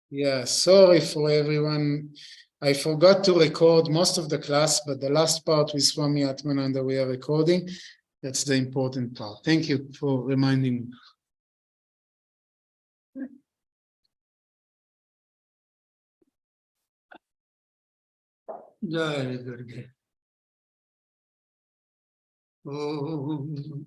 Yeah, sorry for everyone. I forgot to record most of the class, but the last part with Swami Atmananda we are recording. That's the important part. Thank you for reminding me. Jai Durga. Om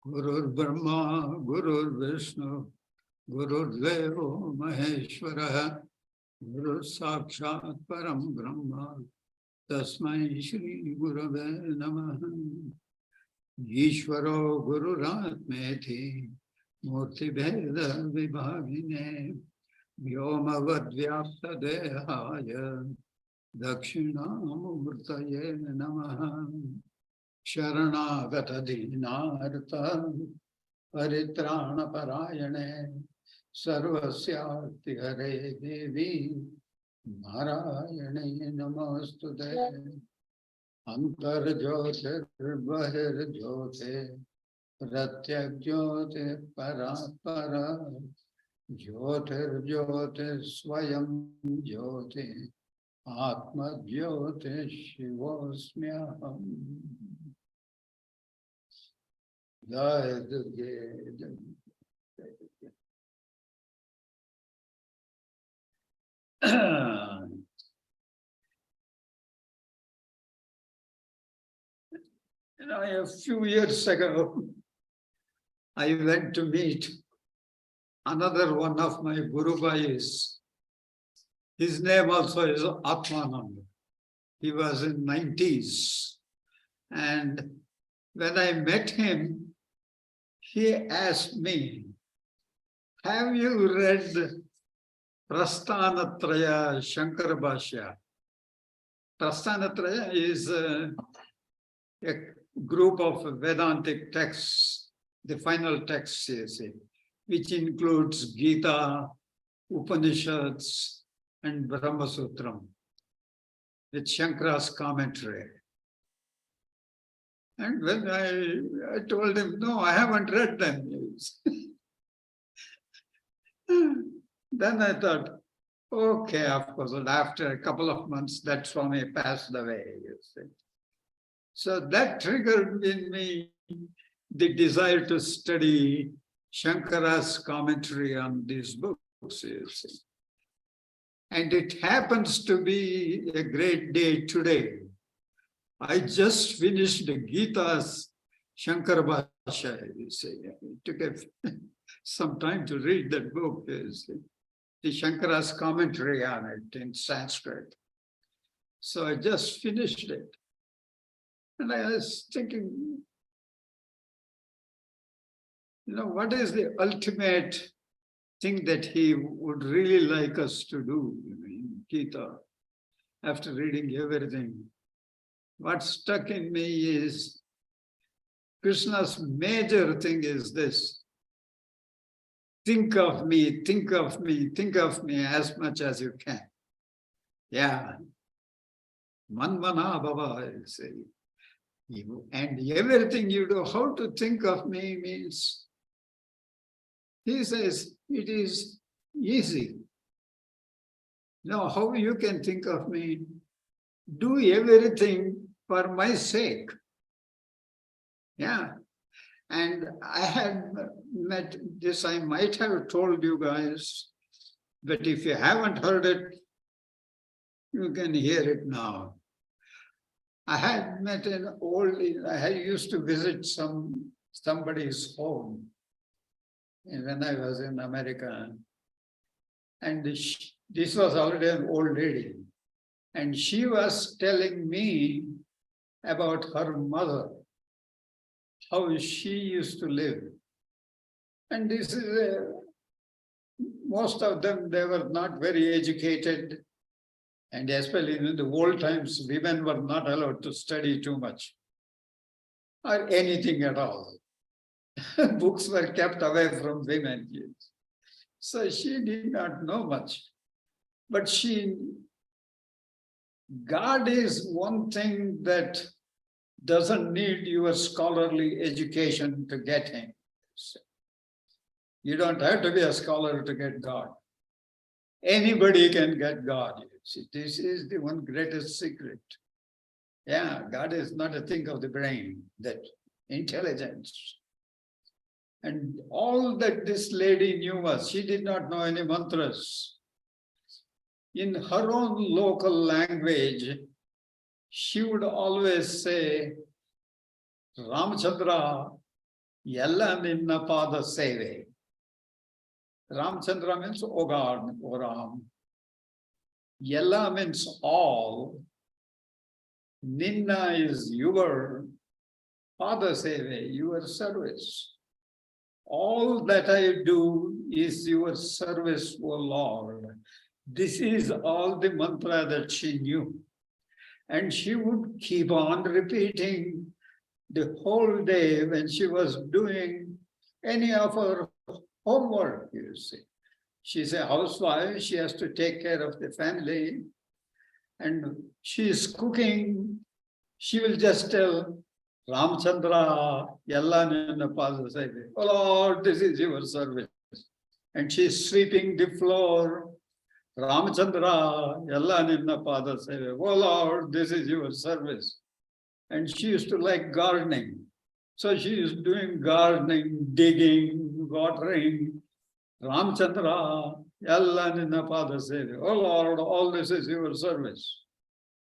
Gurur Brahma, Gurur Vishnu, Gurur Deva Maheshwara, Guru Sakshat Param Brahma, Tasmai Shri Gurave Namaha. Ishvaro Gururatmeti, Murti Bheda Vibhavine, Vyomavad Vyapta Dehaya, Dakshinamurtaye Namaha. Sharanagata Dinartha Paritrana Parayane Sarvasyati Hare Devi Narayane Namastude Antar Jyotir Bahir Jyotir Pratyak Jyotir Parapara Jyotir Jyotir Swayam Jyotir Atma Jyotir Shivosmyaham. Jai Durga. A few years ago, I went to meet another one of my Guru Bhais. His name also is Atmananda. He was in 90s. And when I met him, he asked me, have you read Prasthanatraya Shankara Bhashya? Prasthanatraya is a group of Vedantic texts, the final texts, you see, which includes Gita, Upanishads, and Brahma Sutram, with Shankara's commentary. And when I told him, no, I haven't read them. Then I thought, okay, of course, and after a couple of months, that Swami passed away, you see. So that triggered in me the desire to study Shankara's commentary on these books, you see. And it happens to be a great day today. I just finished the Gita's Shankara Bhashya, you see. It took some time to read that book, you see. The Shankara's commentary on it in Sanskrit. So I just finished it. And I was thinking, what is the ultimate thing that he would really like us to do in Gita after reading everything? What stuck in me is Krishna's major thing is this: think of me, think of me, think of me as much as you can. Yeah. Manmana Bhava, I say. And everything you do, how to think of me means, he says, it is easy. Now, how you can think of me? Do everything for my sake. Yeah. And I had met this, I might have told you guys, but if you haven't heard it, you can hear it now. I had met an old, I used to visit somebody's home when I was in America. And this was already an old lady. And she was telling me about her mother, how she used to live. And this is, most of them, they were not very educated. And especially in the old times, women were not allowed to study too much or anything at all. Books were kept away from women. So she did not know much. But God is one thing that doesn't need your scholarly education to get him. You don't have to be a scholar to get God. Anybody can get God. See, this is the one greatest secret. Yeah, God is not a thing of the brain, that intelligence. And all that this lady knew was, she did not know any mantras. In her own local language, she would always say, Ramchandra, Yalla Ninna Pada Seve. Ramchandra means, O God, O Ram. Yalla means all. Ninna is your, Pada Seve, your service. All that I do is your service, O Lord. This is all the mantra that she knew. And she would keep on repeating the whole day when she was doing any of her homework, you see. She's a housewife, she has to take care of the family. And she is cooking, she will just tell, Ramchandra, Yalla Ninna Pada Seve. Oh Lord, this is your service. And she's sweeping the floor. Ramchandra, Yalla Ninna Pada Seve. Oh Lord, this is your service. And she used to like gardening. So she is doing gardening, digging, watering. Ramchandra, Yalla Ninna Pada Seve. Oh Lord, all this is your service.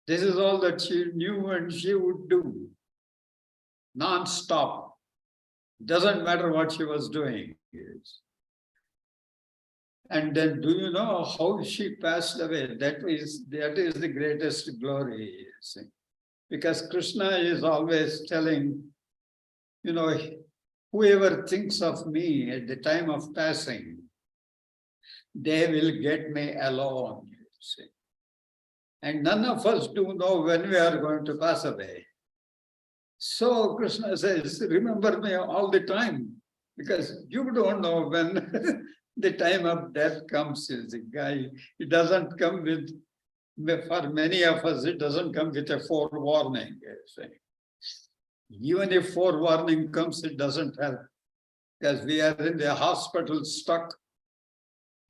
This is all that she knew and she would do. Non-stop. Doesn't matter what she was doing. And then do you know how she passed away? That is the greatest glory. You see. Because Krishna is always telling, you know, whoever thinks of me at the time of passing, they will get me alone. You see. And none of us do know when we are going to pass away. So Krishna says, remember me all the time, because you don't know when the time of death comes. The guy, it doesn't come with, for many of us, it doesn't come with a forewarning. Even if forewarning comes, it doesn't help, because we are in the hospital stuck.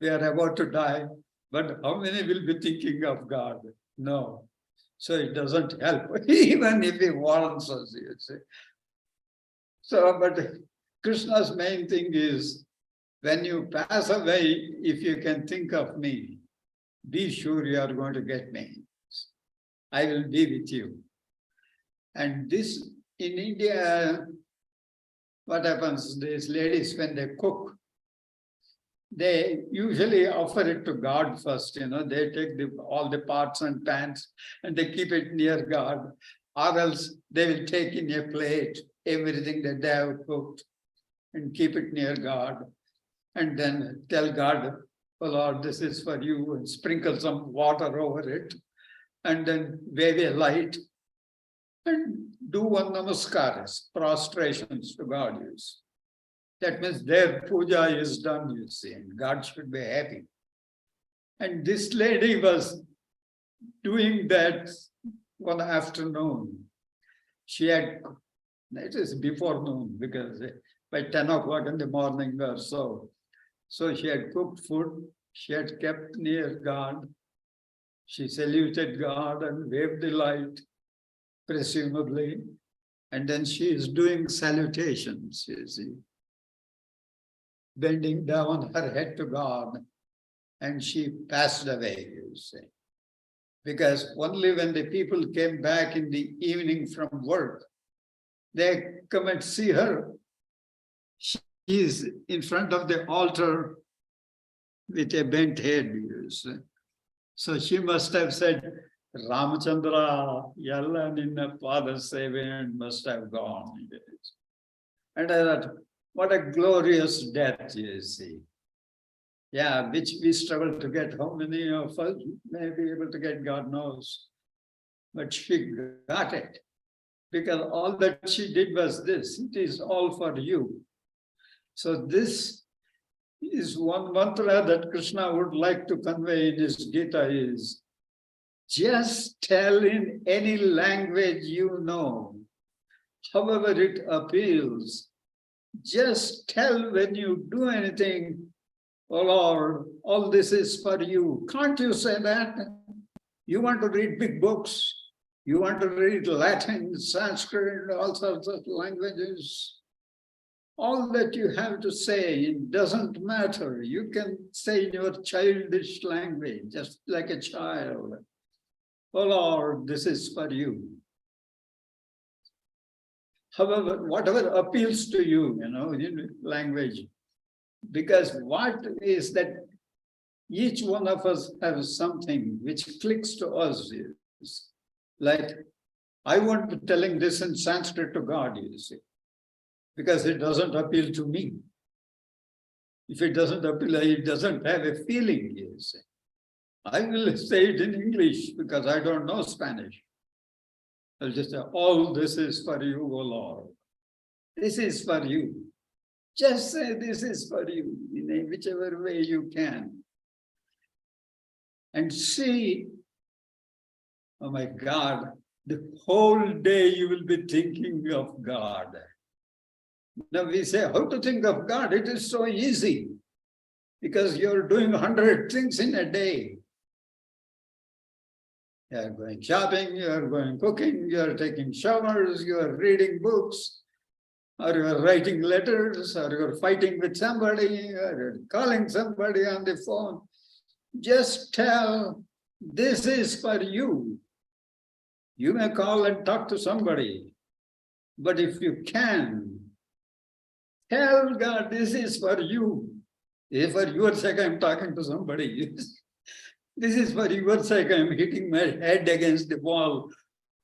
We are about to die, but how many will be thinking of God? No. So it doesn't help, even if he warns us, you see. So, but Krishna's main thing is, when you pass away, if you can think of me, be sure you are going to get me. I will be with you. And this, in India, what happens, these ladies, when they cook, they usually offer it to God first, you know, they take all the pots and pans and they keep it near God, or else they will take in a plate everything that they have cooked and keep it near God, and then tell God, oh Lord, this is for you, and sprinkle some water over it, and then wave a light and do one namaskaras, prostrations to God, you see. That means their puja is done, you see, and God should be happy. And this lady was doing that one afternoon. She had, it is before noon, because by 10 o'clock in the morning or so. So she had cooked food, she had kept near God. She saluted God and waved the light, presumably. And then she is doing salutations, you see, bending down her head to God, and she passed away, you see. Because only when the people came back in the evening from work, they come and see her. She is in front of the altar with a bent head, you see. So she must have said, Ramchandra, Yalla Ninna Pada Seve, and must have gone. And I thought, what a glorious death, you see. Yeah, which we struggle to get. How many of us may be able to get, God knows. But she got it. Because all that she did was this. It is all for you. So this is one mantra that Krishna would like to convey in his Gita is, just tell in any language you know, however it appeals. Just tell when you do anything, Oh Lord, all this is for you. Can't you say that? You want to read big books. You want to read Latin, Sanskrit, all sorts of languages. All that you have to say, it doesn't matter. You can say in your childish language, just like a child. Oh Lord, this is for you. However, whatever appeals to you, in language. Because what is that each one of us has something which clicks to us. Like, I won't be telling this in Sanskrit to God, you see, because it doesn't appeal to me. If it doesn't appeal, it doesn't have a feeling, you see. I will say it in English because I don't know Spanish. I'll just say, all this is for you, O Lord. This is for you. Just say this is for you in whichever way you can. And see, oh my God, the whole day you will be thinking of God. Now we say, how to think of God? It is so easy because you're doing 100 things in a day. You're going shopping, you're going cooking, you're taking showers, you're reading books, or you're writing letters, or you're fighting with somebody, or you're calling somebody on the phone. Just tell, this is for you. You may call and talk to somebody, but if you can, tell God, this is for you. If for your sake I'm talking to somebody, this is for your sake I'm hitting my head against the wall.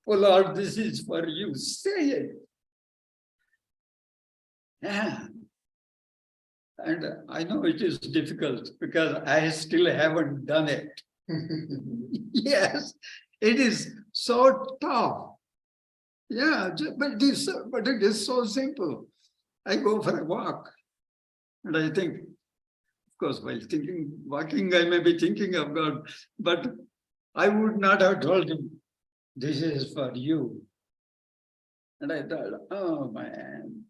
Oh Lord, this is for you. Say it. Yeah. And I know it is difficult because I still haven't done it. Yes, it is so tough. Yeah, but it is so simple. I go for a walk and I think, of course, while walking, I may be thinking of God, but I would not have told him, this is for you. And I thought, oh man,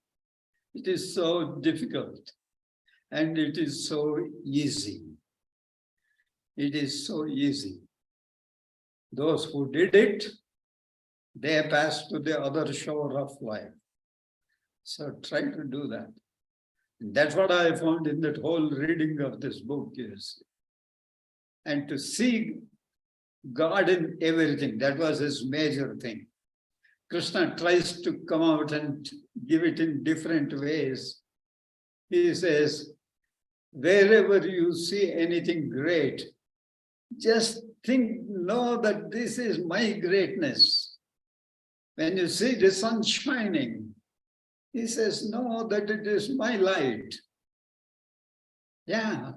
it is so difficult. And it is so easy. It is so easy. Those who did it, they passed to the other shore of life. So try to do that. And that's what I found in that whole reading of this book is. And to see God in everything, that was his major thing. Krishna tries to come out and give it in different ways. He says, wherever you see anything great, just know that this is my greatness. When you see the sun shining, he says, know that it is my light. Yeah.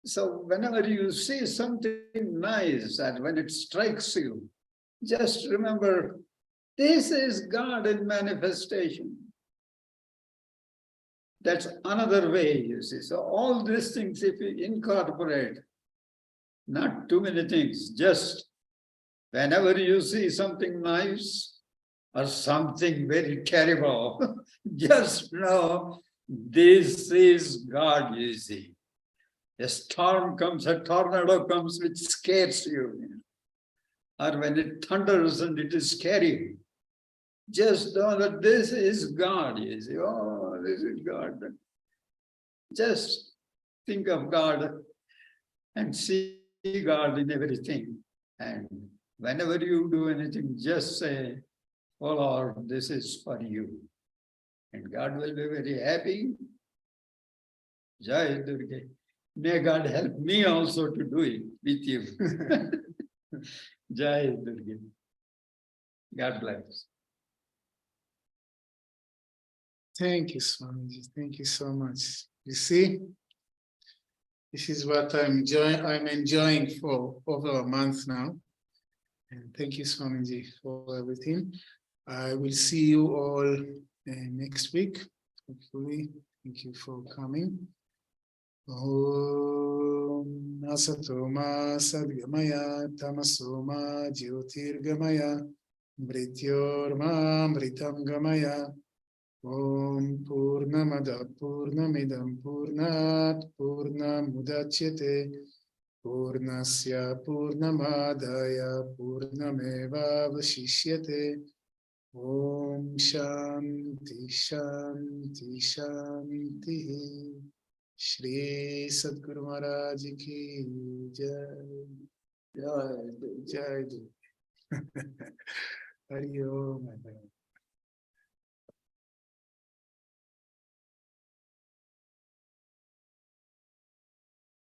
So whenever you see something nice and when it strikes you, just remember, this is God in manifestation. That's another way, you see. So all these things, if you incorporate, not too many things, just whenever you see something nice or something very terrible, just know this is God, you see. A storm comes, a tornado comes, which scares you. Or when it thunders and it is scary, just know that this is God, you see. Oh, this is God. Just think of God and see God in everything. And whenever you do anything, just say, oh Lord, this is for you. And God will be very happy. Jai Durga. May God help me also to do it with you. Jai Durga. God bless. Thank you, Swamiji. Thank you so much. You see, this is what I'm enjoying for over a month now. And thank you, Swamiji, for everything. I will see you all next week, hopefully. Thank you for coming. Om Asatoma Sadgamaya Tamasoma Jyotirgamaya Mrityorma Mritam Gamaya Om Purnamada Purnamidam Purnat Purnamudachyate Purnasya Purnamadaya Purnameva Vashishyate. Om Shanti Shanti Shanti. Shri Sadguru Maharaj Ki Jai. Jai Jai. Hari Om.